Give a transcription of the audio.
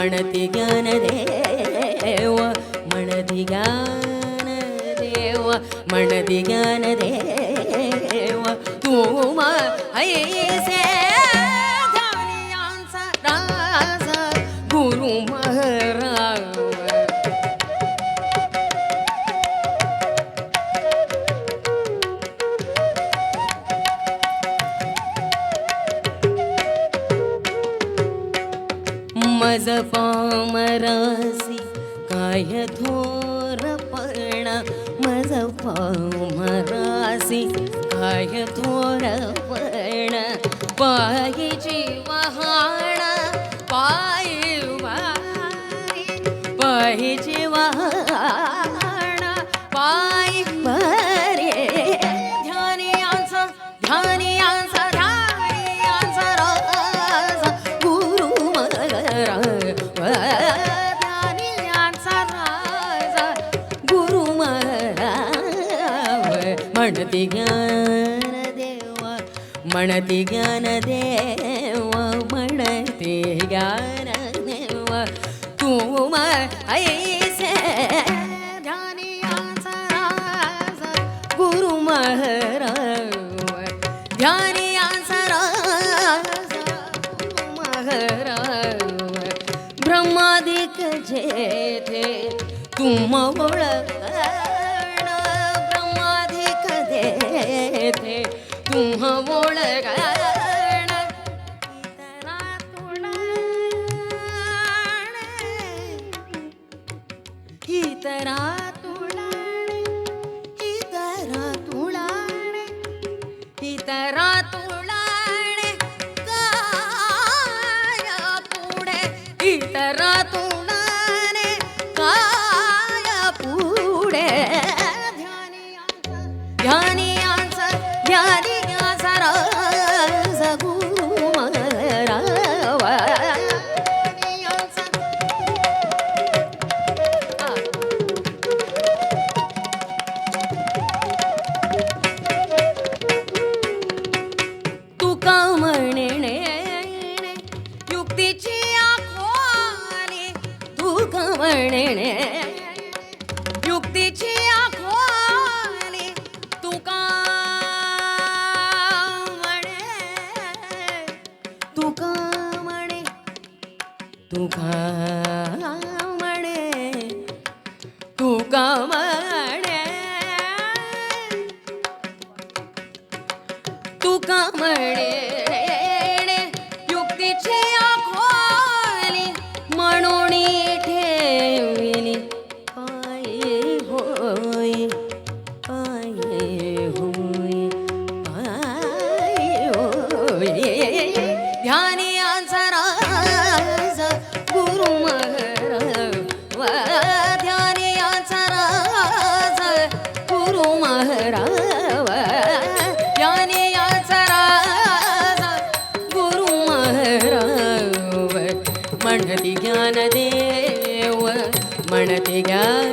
म्हणती ज्ञानदेव म्हणती ज्ञानदेव म्हणती ज्ञानदेव तू ऐसे ध्यानियांचा राजा गुरु महाराज मज पामरासी काय थोरपण मज पामरासी काय थोरपण पायीची वहाण पायीची वहाण पायी बरे ध्यानियांचा ध्यानियांचा ध्यानियांचा राजा गुरु ध्यानियांचा राजा गुरु म्हणती ज्ञानदेव म्हणती ज्ञानदेव म्हणती ज्ञानदेव तू ऐसे ध्यानियांचा राजा गुरु ध्यानियांचा राजा गुरु ब्रह्मादिक जेथे तुम ओळखण ब्रह्मादिक जेथे तुम ओळखण इतरा तुळाणे इतरा तुळाणे इतरा तुळाणे काया पुढे इतरा तुळाणे काया पुढे ध्यानियांचा ध्यानियांचा राजा गुरु तुका म्हणणे युक्तीची आखोली तुका म्हणणे युक्तीची आखोली तुका म्हणे तुका म्हणे तुका म्हणे तुका म्हणे तुका म्हणे युक्तीची आखोली म्हणून ठेवली पायी होय पायी होय पायी होय ध्यानियांचा राजा गुरु ध्यानियांचा राजा गुरु ध्यानियांचा राजा गुरु म्हणती ज्ञानदेव म्हणती ज्ञान